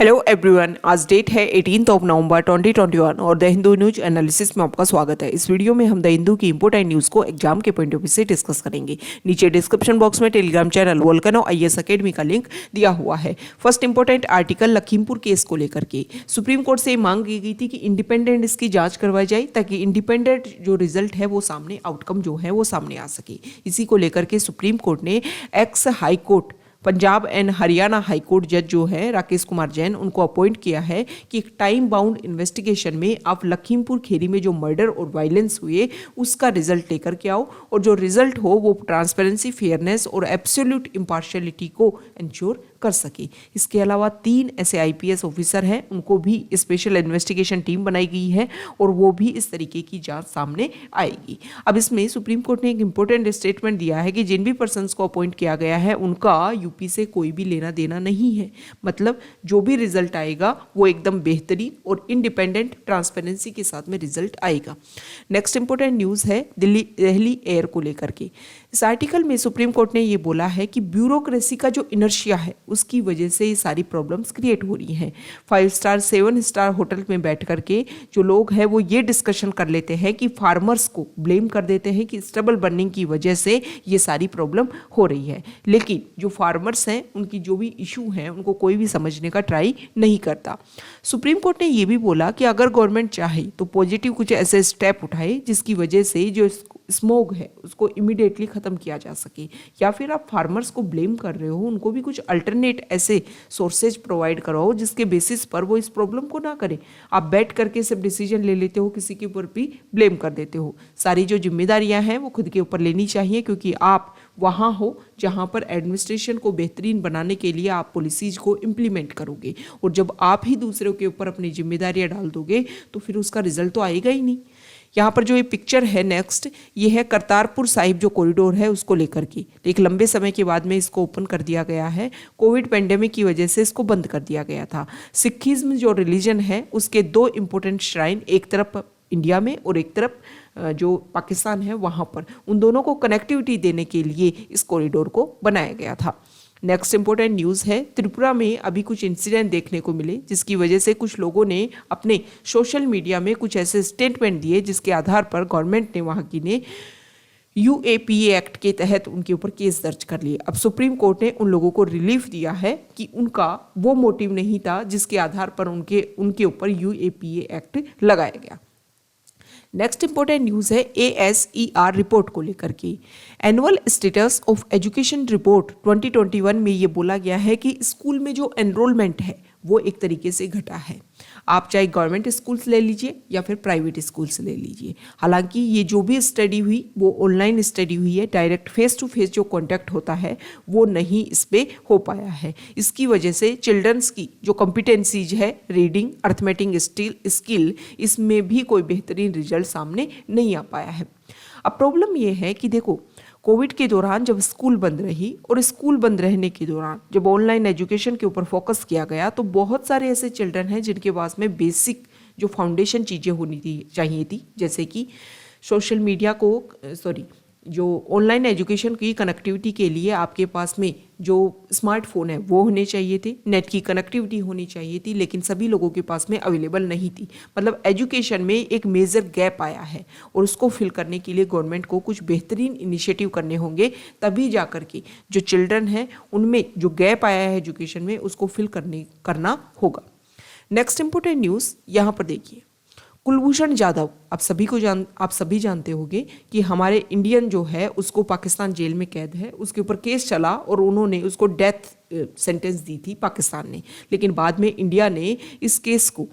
Hello everyone, आज date है 18 नवंबर 2021 और द हिंदू न्यूज एनालिसिस में आपका स्वागत है। इस वीडियो में हम द हिंदू की इंपोर्टेंट न्यूज़ को एग्जाम के पॉइंट ऑफ व्यू से डिस्कस करेंगे। नीचे डिस्क्रिप्शन बॉक्स में Telegram channel volcano IAS academy का लिंक दिया हुआ है। First important article Lakhimpur case को लेकर के सुप्रीम कोर्ट से मांग की गई थी कि इंडिपेंडेंट इसकी जाँच करवाई जाए ताकि इंडिपेंडेंट जो रिजल्ट है वो सामने, आउटकम जो है वो सामने आ सके। इसी को लेकर के सुप्रीम कोर्ट ने x high court Punjab and Haryana high court जज जो है राकेश कुमार जैन, उनको अपॉइंट किया है कि एक टाइम बाउंड इन्वेस्टिगेशन में आप लखीमपुर खीरी में जो मर्डर और वायलेंस हुए उसका रिजल्ट लेकर के आओ और जो रिजल्ट हो वो ट्रांसपेरेंसी, फेयरनेस और एब्सोल्यूट इम्पार्शियलिटी को इंश्योर कर सके। इसके अलावा 3 ऐसे आईपीएस ऑफिसर हैं, उनको भी स्पेशल इन्वेस्टिगेशन टीम बनाई गई है और वो भी इस तरीके की जांच सामने आएगी। अब इसमें सुप्रीम कोर्ट ने एक इंपॉर्टेंट स्टेटमेंट दिया है कि जिन भी पर्सन्स को अपॉइंट किया गया है उनका यूपी से कोई भी लेना देना नहीं है। मतलब जो भी रिजल्ट आएगा वो एकदम बेहतरीन और इंडिपेंडेंट ट्रांसपेरेंसी के साथ में रिजल्ट आएगा। नेक्स्ट इंपॉर्टेंट न्यूज़ है दिल्ली एयर को लेकर के। इस आर्टिकल में सुप्रीम कोर्ट ने ये बोला है कि ब्यूरोक्रेसी का जो इनर्शिया है उसकी वजह से ये सारी प्रॉब्लम्स क्रिएट हो रही हैं। 5 स्टार 7 स्टार होटल में बैठ करके जो लोग हैं वो ये डिस्कशन कर लेते हैं कि फार्मर्स को ब्लेम कर देते हैं कि स्टेबल बर्निंग की वजह से ये सारी प्रॉब्लम हो रही है, लेकिन जो फार्मर्स हैं उनकी जो भी इशू हैं उनको कोई भी समझने का ट्राई नहीं करता। सुप्रीम कोर्ट ने ये भी बोला कि अगर गवर्नमेंट चाहे तो पॉजिटिव कुछ ऐसे स्टेप उठाए जिसकी वजह से जो स्मोग है उसको इमीडिएटली ख़त्म किया जा सके, या फिर आप फार्मर्स को ब्लेम कर रहे हो उनको भी कुछ अल्टरनेट ऐसे सोर्सेज प्रोवाइड कराओ जिसके बेसिस पर वो इस प्रॉब्लम को ना करें। आप बैठ करके सिर्फ डिसीजन ले लेते हो, किसी के ऊपर भी ब्लेम कर देते हो। सारी जो जिम्मेदारियां हैं वो खुद के ऊपर लेनी चाहिए, क्योंकि आप वहाँ हो जहाँ पर एडमिनिस्ट्रेशन को बेहतरीन बनाने के लिए आप पॉलिसीज को इम्प्लीमेंट करोगे, और जब आप ही दूसरों के ऊपर अपनी जिम्मेदारियां डाल दोगे तो फिर उसका रिजल्ट तो आएगा ही नहीं। यहाँ पर जो ये पिक्चर है नेक्स्ट, ये है करतारपुर साहिब जो कॉरिडोर है उसको लेकर के। एक लंबे समय के बाद में इसको ओपन कर दिया गया है। कोविड पेंडेमिक की वजह से इसको बंद कर दिया गया था। सिखिज्म जो रिलीजन है उसके 2 इंपॉर्टेंट श्राइन, एक तरफ इंडिया में और एक तरफ जो पाकिस्तान है वहाँ पर, उन दोनों को कनेक्टिविटी देने के लिए इस कॉरिडोर को बनाया गया था। नेक्स्ट इंपॉर्टेंट न्यूज़ है त्रिपुरा में अभी कुछ इंसिडेंट देखने को मिले जिसकी वजह से कुछ लोगों ने अपने सोशल मीडिया में कुछ ऐसे स्टेटमेंट दिए जिसके आधार पर गवर्नमेंट ने वहाँ की ने यूएपीए एक्ट के तहत उनके ऊपर केस दर्ज कर लिए। अब सुप्रीम कोर्ट ने उन लोगों को रिलीफ दिया है कि उनका वो मोटिव नहीं था जिसके आधार पर उनके ऊपर यूएपीए एक्ट लगाया गया। नेक्स्ट इंपॉर्टेंट न्यूज़ है ASER रिपोर्ट को लेकर के। Annual status of education report 2021 में ये बोला गया है कि स्कूल में जो एनरोलमेंट है वो एक तरीके से घटा है। आप चाहे गवर्नमेंट स्कूल्स ले लीजिए या फिर प्राइवेट स्कूल्स ले लीजिए। हालांकि ये जो भी स्टडी हुई वो ऑनलाइन स्टडी हुई है, डायरेक्ट फेस टू फेस जो कॉन्टैक्ट होता है वो नहीं इस पर हो पाया है। इसकी वजह से चिल्ड्रंस की जो कॉम्पिटेंसीज है, रीडिंग, अर्थमेटिक स्किल, इसमें भी कोई बेहतरीन रिजल्ट सामने नहीं आ पाया है। अब प्रॉब्लम ये है कि देखो, कोविड के दौरान जब स्कूल बंद रही और स्कूल बंद रहने के दौरान जब ऑनलाइन एजुकेशन के ऊपर फोकस किया गया तो बहुत सारे ऐसे चिल्ड्रन हैं जिनके पास में बेसिक जो फाउंडेशन चीज़ें होनी चाहिए थी, जैसे कि सोशल मीडिया को जो ऑनलाइन एजुकेशन की कनेक्टिविटी के लिए आपके पास में जो स्मार्टफोन है वो होने चाहिए थे, नेट की कनेक्टिविटी होनी चाहिए थी, लेकिन सभी लोगों के पास में अवेलेबल नहीं थी। मतलब एजुकेशन में एक मेजर गैप आया है और उसको फिल करने के लिए गवर्नमेंट को कुछ बेहतरीन इनिशिएटिव करने होंगे, तभी जा कर के जो चिल्ड्रन हैं उनमें जो गैप आया है एजुकेशन में उसको फिल करना होगा। नेक्स्ट इंपॉर्टेंट न्यूज़ यहाँ पर देखिए, कुलभूषण जाधव, आप सभी जानते होंगे कि हमारे इंडियन जो है उसको पाकिस्तान जेल में कैद है, उसके ऊपर केस चला और उन्होंने उसको डेथ सेंटेंस दी थी पाकिस्तान ने, लेकिन बाद में इंडिया ने इस केस को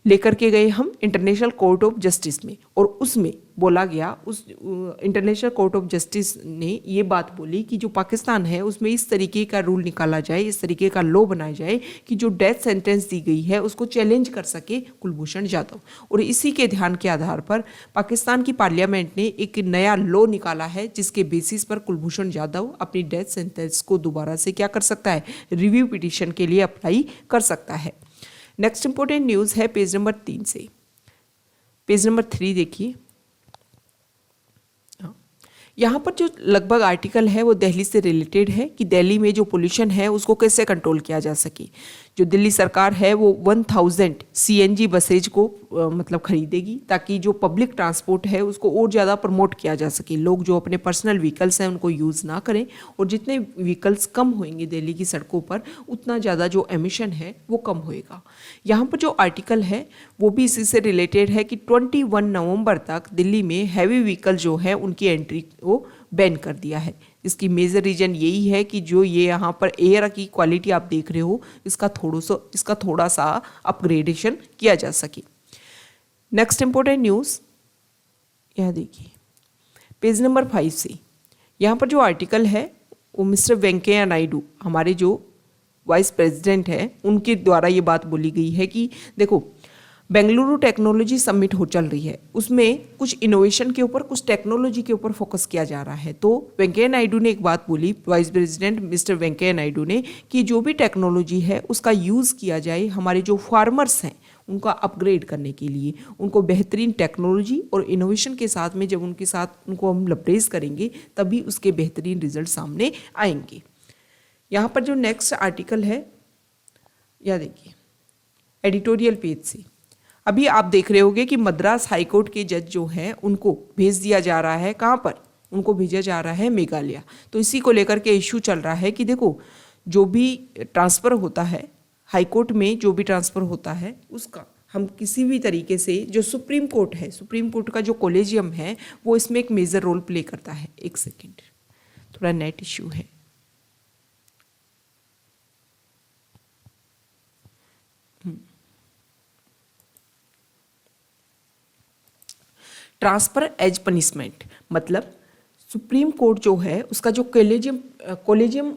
लेकर के गए हम इंटरनेशनल कोर्ट ऑफ जस्टिस में, और उसमें बोला गया, उस इंटरनेशनल कोर्ट ऑफ जस्टिस ने ये बात बोली कि जो पाकिस्तान है उसमें इस तरीके का रूल निकाला जाए, इस तरीके का लॉ बनाया जाए कि जो डेथ सेंटेंस दी गई है उसको चैलेंज कर सके कुलभूषण जाधव। और इसी के ध्यान के आधार पर पाकिस्तान की पार्लियामेंट ने एक नया लॉ निकाला है जिसके बेसिस पर कुलभूषण जाधव अपनी डेथ सेंटेंस को दोबारा से क्या कर सकता है, रिव्यू पिटीशन के लिए अप्लाई कर सकता है। नेक्स्ट इंपॉर्टेंट न्यूज़ है पेज नंबर 3 से पेज नंबर 3 देखिए। यहाँ पर जो लगभग आर्टिकल है वो दिल्ली से रिलेटेड है कि दिल्ली में जो पोल्यूशन है उसको कैसे कंट्रोल किया जा सके। जो दिल्ली सरकार है वो 1000 CNG बसेज को मतलब खरीदेगी, ताकि जो पब्लिक ट्रांसपोर्ट है उसको और ज़्यादा प्रमोट किया जा सके। लोग जो अपने पर्सनल व्हीकल्स हैं उनको यूज़ ना करें, और जितने व्हीकल्स कम होंगे दिल्ली की सड़कों पर उतना ज़्यादा जो एमिशन है वो कम होएगा। यहाँ पर जो आर्टिकल है वो भी इसी से रिलेटेड है कि 21 नवंबर तक दिल्ली में हैवी व्हीकल जो है उनकी एंट्री को बैन कर दिया है। इसकी मेजर रीज़न यही है कि जो ये यहाँ पर एयर की क्वालिटी आप देख रहे हो इसका थोड़ा सा अपग्रेडेशन किया जा सके। नेक्स्ट इंपॉर्टेंट न्यूज़ यह देखिए पेज नंबर 5 से। यहाँ पर जो आर्टिकल है वो मिस्टर वेंकैया नायडू, हमारे जो वाइस प्रेसिडेंट हैं, उनके द्वारा ये बात बोली गई है कि देखो बेंगलुरु टेक्नोलॉजी समिट हो चल रही है, उसमें कुछ इनोवेशन के ऊपर, कुछ टेक्नोलॉजी के ऊपर फोकस किया जा रहा है। तो वेंकैया नायडू ने एक बात बोली, vice president mister Venkaiah Naidu ने, कि जो भी टेक्नोलॉजी है उसका यूज़ किया जाए हमारे जो फार्मर्स हैं उनका अपग्रेड करने के लिए। उनको बेहतरीन टेक्नोलॉजी और इनोवेशन के साथ में जब उनको हम लबरेज करेंगे तभी उसके बेहतरीन रिजल्ट सामने आएंगे। यहाँ पर जो नेक्स्ट आर्टिकल है यह देखिए एडिटोरियल पेज से। अभी आप देख रहे होंगे कि मद्रास हाईकोर्ट के जज जो हैं उनको भेज दिया जा रहा है, कहाँ पर? उनको भेजा जा रहा है मेघालय। तो इसी को लेकर के इशू चल रहा है कि देखो जो भी ट्रांसफ़र होता है हाईकोर्ट में, जो भी ट्रांसफ़र होता है उसका हम किसी भी तरीके से, जो सुप्रीम कोर्ट है, सुप्रीम कोर्ट का जो कोलेजियम है वो इसमें एक मेजर रोल प्ले करता है। एक सेकेंड, थोड़ा नेट इशू है। ट्रांसफर एज पनिशमेंट मतलब सुप्रीम कोर्ट जो है उसका जो कोलेजियम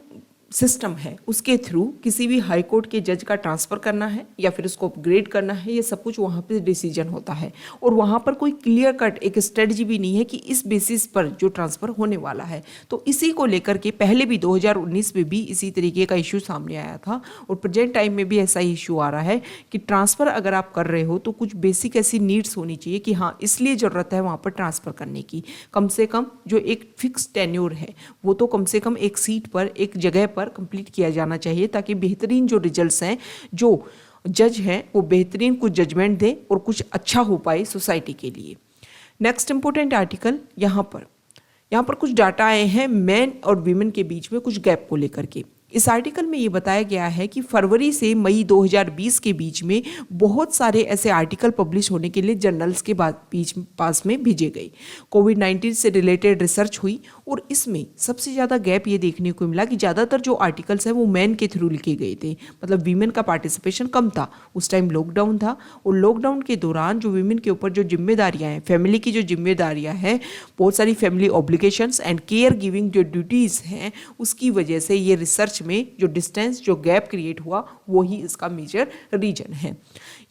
सिस्टम है उसके थ्रू किसी भी हाई कोर्ट के जज का ट्रांसफ़र करना है या फिर उसको अपग्रेड करना है, ये सब कुछ वहाँ पे डिसीजन होता है। और वहाँ पर कोई क्लियर कट एक स्ट्रेटजी भी नहीं है कि इस बेसिस पर जो ट्रांसफ़र होने वाला है। तो इसी को लेकर के पहले भी 2019 में भी इसी तरीके का इशू सामने आया था, और प्रेजेंट टाइम में भी ऐसा ही इशू आ रहा है कि ट्रांसफ़र अगर आप कर रहे हो तो कुछ बेसिक ऐसी नीड्स होनी चाहिए कि हाँ इसलिए ज़रूरत है वहाँ पर ट्रांसफ़र करने की। कम से कम जो एक फिक्स टेन्योर है वो तो कम से कम एक सीट पर, एक जगह पर कंप्लीट किया जाना चाहिए, ताकि बेहतरीन जो रिजल्ट्स हैं, जो जज हैं वो बेहतरीन कुछ जजमेंट दें और कुछ अच्छा हो पाए सोसाइटी के लिए। नेक्स्ट इंपॉर्टेंट आर्टिकल यहाँ पर कुछ डाटा आए हैं मेन और वीमेन के बीच में कुछ गैप को लेकर के। इस आर्टिकल में ये बताया गया है कि फरवरी से मई 2020 के बीच में बहुत सारे ऐसे आर्टिकल पब्लिश होने के लिए जर्नल्स के पास में भेजे गए। कोविड-19 से रिलेटेड रिसर्च हुई और इसमें सबसे ज़्यादा गैप ये देखने को मिला कि ज़्यादातर जो आर्टिकल्स हैं वो मैन के थ्रू लिखे गए थे, मतलब वीमेन का पार्टिसिपेशन कम था। उस टाइम लॉकडाउन था और लॉकडाउन के दौरान जो वीमेन के ऊपर जो जिम्मेदारियाँ हैं, फैमिली की जो जिम्मेदारियाँ हैं, बहुत सारी family obligations and care giving जो ड्यूटीज़ हैं, उसकी वजह से ये रिसर्च में जो डिस्टेंस, जो गैप क्रिएट हुआ वो ही इसका मेजर रीजन है।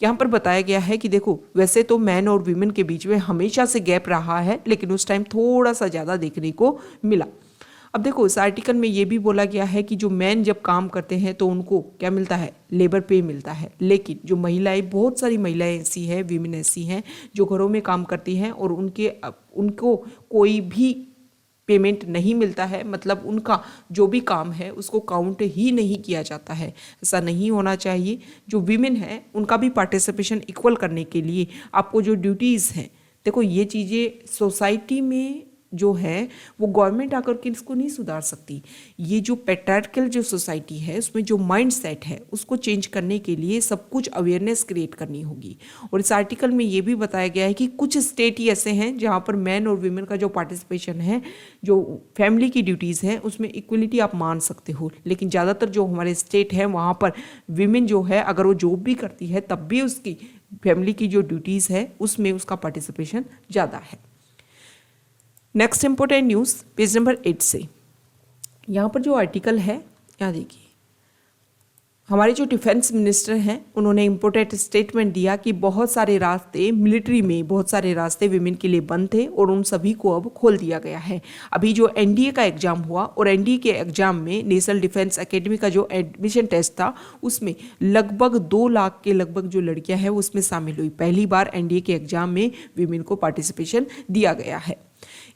यहाँ पर बताया गया है कि देखो वैसे तो मैन और वीमेन के बीच में हमेशा से गैप रहा है, लेकिन उस टाइम थोड़ा सा ज़्यादा देखने को मिला। अब देखो इस आर्टिकल में ये भी बोला गया है कि जो मैन जब काम करते हैं तो उनको क्या मिलता है, लेबर पे मिलता है, लेकिन जो महिलाएं, बहुत सारी महिलाएं ऐसी हैं, वीमेन ऐसी हैं जो घरों में काम करती हैं और उनको कोई भी पेमेंट नहीं मिलता है, मतलब उनका जो भी काम है उसको काउंट ही नहीं किया जाता है। ऐसा नहीं होना चाहिए। जो वीमेन है उनका भी पार्टिसिपेशन इक्वल करने के लिए आपको जो ड्यूटीज़ हैं, देखो ये चीज़ें सोसाइटी में जो है वो गवर्नमेंट आकर के इसको नहीं सुधार सकती। ये जो पैट्रियार्कल जो सोसाइटी है उसमें जो माइंड सेट है उसको चेंज करने के लिए सब कुछ अवेयरनेस क्रिएट करनी होगी। और इस आर्टिकल में ये भी बताया गया है कि कुछ स्टेट ही ऐसे हैं जहाँ पर मैन और वीमेन का जो पार्टिसिपेशन है, जो फैमिली की ड्यूटीज़ हैं उसमें इक्वलिटी आप मान सकते हो, लेकिन ज़्यादातर जो हमारे स्टेट हैं वहाँ पर वीमेन जो है अगर वो जॉब भी करती है तब भी उसकी फैमिली की जो ड्यूटीज़ है उसमें उसका पार्टिसिपेशन ज़्यादा है। Next important news page number 8 से। यहाँ पर जो आर्टिकल है यहाँ देखिए, हमारे जो डिफेंस मिनिस्टर हैं उन्होंने इम्पोर्टेंट स्टेटमेंट दिया कि बहुत सारे रास्ते मिलिट्री में, बहुत सारे रास्ते विमेन के लिए बंद थे और उन सभी को अब खोल दिया गया है। अभी जो एनडीए का एग्ज़ाम हुआ और एनडीए के एग्ज़ाम में नेशनल डिफेंस एकेडमी का जो एडमिशन टेस्ट था उसमें लगभग 2 लाख के लगभग जो लड़कियाँ हैं वो उसमें शामिल हुई। पहली बार एनडीए के एग्ज़ाम में विमेन को पार्टिसिपेशन दिया गया है।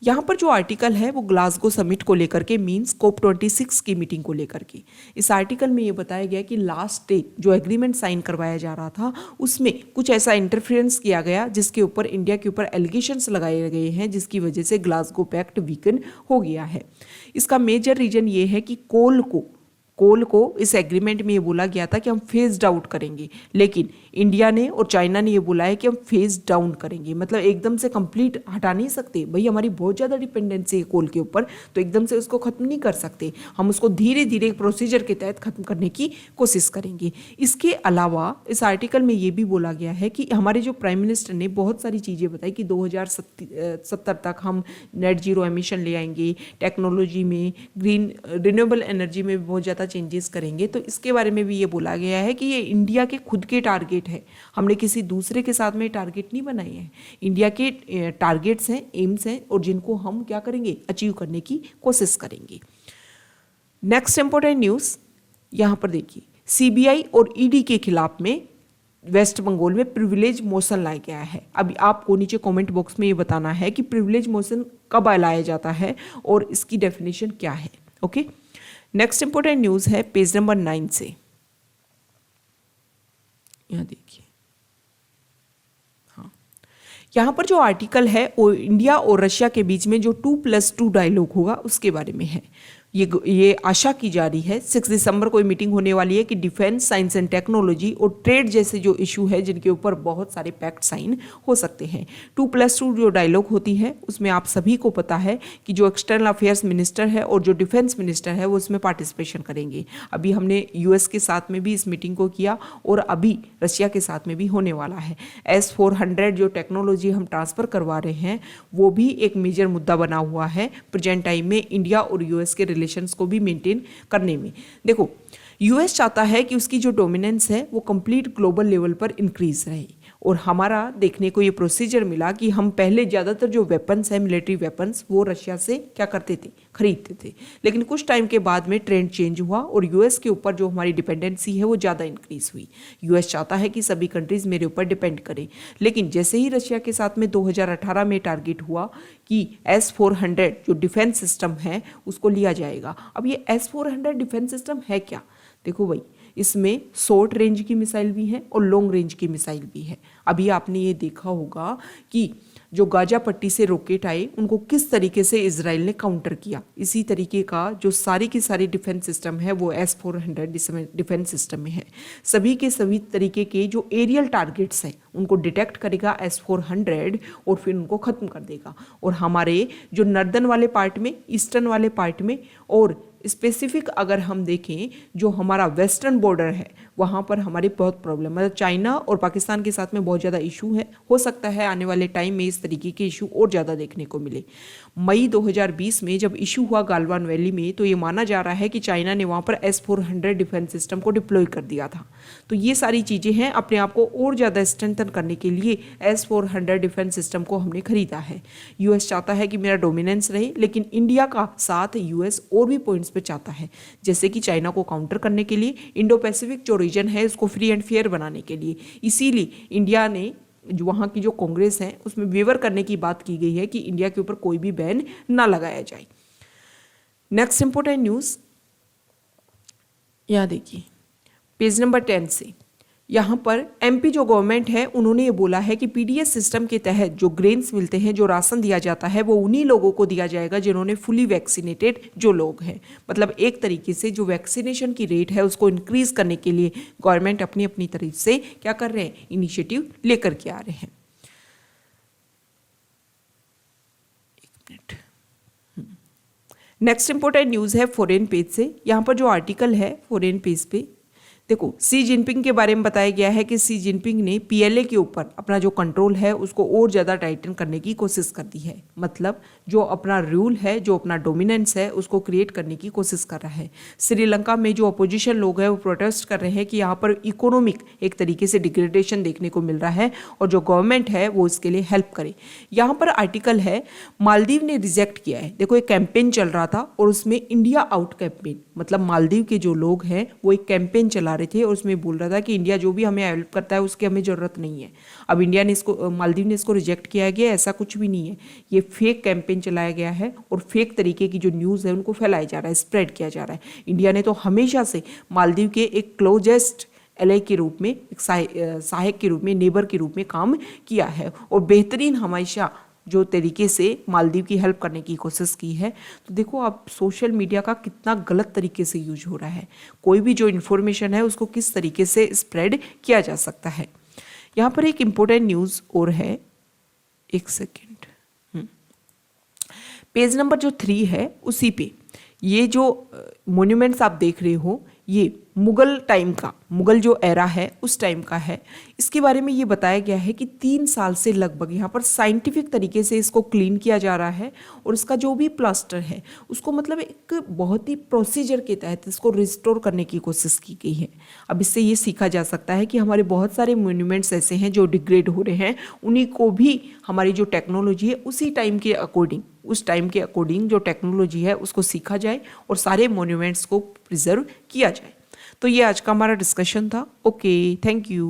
यहाँ पर जो आर्टिकल है वो ग्लासगो समिट को लेकर के मीन्स COP26 की मीटिंग को लेकर के। इस आर्टिकल में ये बताया गया कि लास्ट डे जो एग्रीमेंट साइन करवाया जा रहा था उसमें कुछ ऐसा इंटरफेरेंस किया गया जिसके ऊपर इंडिया के ऊपर एलिगेशंस लगाए गए हैं, जिसकी वजह से ग्लासगो पैक्ट वीकन हो गया है। इसका मेजर रीजन ये है कि कोल को इस एग्रीमेंट में ये बोला गया था कि हम फेज्ड आउट करेंगे, लेकिन इंडिया ने और चाइना ने ये बोला है कि हम फेज डाउन करेंगे। मतलब एकदम से कंप्लीट हटा नहीं सकते भाई, हमारी बहुत ज़्यादा डिपेंडेंसी है कोल के ऊपर, तो एकदम से उसको ख़त्म नहीं कर सकते। हम उसको धीरे धीरे प्रोसीजर के तहत ख़त्म करने की कोशिश करेंगे। इसके अलावा इस आर्टिकल में ये भी बोला गया है कि हमारे जो प्राइम मिनिस्टर ने बहुत सारी चीज़ें बताई कि 2070 तक हम नेट जीरो एमिशन ले आएंगे, टेक्नोलॉजी में ग्रीन रिन्यूएबल एनर्जी में बहुत ज़्यादा चेंजेस करेंगे। तो इसके बारे में भी ये बोला गया है कि ये इंडिया के खुद के टारगेट है, हमने किसी दूसरे के साथ में टारगेट नहीं बनाए हैं। इंडिया के टारगेट्स हैं, एम्स हैं, और जिनको हम क्या करेंगे, अचीव करने की कोशिश करेंगे। नेक्स्ट इंपॉर्टेंट न्यूज़ यहाँ पर देखिए, CBI और ED के खिलाफ में वेस्ट बंगाल में प्रिविलेज मोशन लाया गया है। अभी आपको नीचे कमेंट बॉक्स में ये बताना है कि प्रिविलेज मोशन कब लाया जाता है और इसकी डेफिनेशन क्या है। ओके, नेक्स्ट इंपॉर्टेंट न्यूज़ है पेज नंबर 9 से। यहाँ देखिए, हाँ, यहाँ पर जो आर्टिकल है वो इंडिया और रशिया के बीच में जो 2+2 डायलॉग होगा उसके बारे में है। ये आशा की जा रही है 6 दिसंबर को मीटिंग होने वाली है कि डिफेंस, साइंस एंड टेक्नोलॉजी और ट्रेड जैसे जो इशू है जिनके ऊपर बहुत सारे पैक्ट साइन हो सकते हैं। 2+2 जो डायलॉग होती है उसमें आप सभी को पता है कि जो एक्सटर्नल अफेयर्स मिनिस्टर है और जो डिफेंस मिनिस्टर है वो उसमें पार्टिसिपेशन करेंगे। अभी हमने US के साथ में भी इस मीटिंग को किया और अभी रशिया के साथ में भी होने वाला है। S-400 जो टेक्नोलॉजी हम ट्रांसफ़र करवा रहे हैं वो भी एक मेजर मुद्दा बना हुआ है प्रेजेंट टाइम में इंडिया और US के रिलेशंस को भी मेंटेन करने में। देखो, US चाहता है कि उसकी जो डोमिनेंस है वो कंप्लीट ग्लोबल लेवल पर इंक्रीज रहे, और हमारा देखने को ये प्रोसीजर मिला कि हम पहले ज़्यादातर जो वेपन्स है, मिलिट्री वेपन्स, वो रशिया से क्या करते थे, खरीदते थे। लेकिन कुछ टाइम के बाद में ट्रेंड चेंज हुआ और US के ऊपर जो हमारी डिपेंडेंसी है वो ज़्यादा इंक्रीज हुई। US चाहता है कि सभी कंट्रीज मेरे ऊपर डिपेंड करें, लेकिन जैसे ही रशिया के साथ में 2018 में टारगेट हुआ कि S-400 जो डिफेंस सिस्टम है उसको लिया जाएगा। अब ये S-400 डिफेंस सिस्टम है क्या? देखो भाई, इसमें शॉर्ट रेंज की मिसाइल भी है और लॉन्ग रेंज की मिसाइल भी है। अभी आपने ये देखा होगा कि जो गाजा पट्टी से रॉकेट आए उनको किस तरीके से इजराइल ने काउंटर किया। इसी तरीके का जो सारी की सारी डिफेंस सिस्टम है वो S-400 डिफेंस सिस्टम में है। सभी के सभी तरीके के जो एरियल टारगेट्स हैं उनको डिटेक्ट करेगा S-400 और फिर उनको ख़त्म कर देगा। और हमारे जो नॉर्दर्न वाले पार्ट में, ईस्टर्न वाले पार्ट में, और स्पेसिफिक अगर हम देखें जो हमारा वेस्टर्न बॉर्डर है वहाँ पर हमारी बहुत प्रॉब्लम, मतलब चाइना और पाकिस्तान के साथ में बहुत ज़्यादा इशू है। हो सकता है आने वाले टाइम में इस तरीके के इशू और ज़्यादा देखने को मिले। मई 2020 में जब इशू हुआ गालवान वैली में, तो ये माना जा रहा है कि चाइना ने वहाँ पर S-400 डिफेंस सिस्टम को डिप्लॉय कर दिया था। तो ये सारी चीज़ें हैं, अपने आप को और ज़्यादा स्ट्रेंथन करने के लिए S-400 डिफेंस सिस्टम को हमने खरीदा है। US चाहता है कि मेरा डोमिनेंस रहे, लेकिन इंडिया का साथ US और भी पॉइंट्स पे चाहता है, जैसे कि चाइना को काउंटर करने के लिए, इंडो पैसिफिक जो रीजन है उसको फ्री एंड फेयर बनाने के लिए। इसीलिए इंडिया ने जो वहाँ की जो कांग्रेस है उसमें वेवर करने की बात की गई है कि इंडिया के ऊपर कोई भी बैन ना लगाया जाए। नेक्स्ट इंपॉर्टेंट न्यूज़ यहाँ देखिए, पेज नंबर 10 से। यहाँ पर MP जो गवर्नमेंट है उन्होंने ये बोला है कि PDS सिस्टम के तहत जो ग्रेन्स मिलते हैं, जो राशन दिया जाता है, वो उन्हीं लोगों को दिया जाएगा जिन्होंने फुली वैक्सीनेटेड जो लोग हैं। मतलब एक तरीके से जो वैक्सीनेशन की रेट है उसको इंक्रीज करने के लिए गवर्नमेंट अपनी अपनी तरफ से क्या कर रहे हैं, इनिशिएटिव लेकर के आ रहे हैं। एक मिनट, नेक्स्ट इंपॉर्टेंट न्यूज़ है फॉरेन पेज से। यहाँ पर जो आर्टिकल है फॉरेन पेज पे देखो, सी जिनपिंग के बारे में बताया गया है कि सी जिनपिंग ने PLA के ऊपर अपना जो कंट्रोल है उसको और ज़्यादा टाइटन करने की कोशिश कर दी है। मतलब जो अपना रूल है, जो अपना डोमिनेंस है उसको क्रिएट करने की कोशिश कर रहा है। श्रीलंका में जो अपोजिशन लोग हैं वो प्रोटेस्ट कर रहे हैं कि यहाँ पर इकोनॉमिक एक तरीके से डिग्रेडेशन देखने को मिल रहा है और जो गवर्नमेंट है वो इसके लिए हेल्प करे। यहाँ पर आर्टिकल है, मालदीव ने रिजेक्ट किया है। देखो, एक कैंपेन चल रहा था और उसमें इंडिया आउट कैंपेन, मतलब मालदीव के जो लोग हैं वो एक कैंपेन चला रहे थे और उसमें बोल रहा था कि इंडिया जो भी हमें हेल्प करता है उसकी हमें ज़रूरत नहीं है। अब इंडिया ने इसको, मालदीव ने इसको रिजेक्ट किया गया, ऐसा कुछ भी नहीं है। ये फेक कैंपेन चलाया गया है और फेक तरीके की जो न्यूज़ है उनको फैलाया जा रहा है, स्प्रेड किया जा रहा है। इंडिया ने तो हमेशा से मालदीव के एक क्लोजेस्ट एलआई के रूप में, एक सहायक के रूप में, नेबर के रूप में काम किया है और बेहतरीन हमेशा जो तरीके से मालदीव की हेल्प करने की कोशिश की है। तो देखो अब सोशल मीडिया का कितना गलत तरीके से यूज हो रहा है, कोई भी जो इन्फॉर्मेशन है उसको किस तरीके से स्प्रेड किया जा सकता है। यहाँ पर एक इम्पोर्टेंट न्यूज़ और है, एक सेकेंड, पेज नंबर जो 3 है उसी पे ये जो मोन्यूमेंट्स आप देख रहे हो ये मुगल टाइम का, मुगल जो एरा है उस टाइम का है। इसके बारे में ये बताया गया है कि 3 साल से लगभग यहाँ पर साइंटिफिक तरीके से इसको क्लीन किया जा रहा है और इसका जो भी प्लास्टर है उसको मतलब एक बहुत ही प्रोसीजर के तहत इसको रिस्टोर करने की कोशिश की गई है। अब इससे ये सीखा जा सकता है कि हमारे बहुत सारे मोन्यूमेंट्स ऐसे हैं जो डिग्रेड हो रहे हैं, उन्हीं को भी हमारी जो टेक्नोलॉजी है उसी टाइम के अकॉर्डिंग, उस टाइम के अकॉर्डिंग जो टेक्नोलॉजी है उसको सीखा जाए और सारे मोन्यूमेंट्स को प्रिजर्व किया जाए। तो ये आज का हमारा डिस्कशन था। Okay, thank you.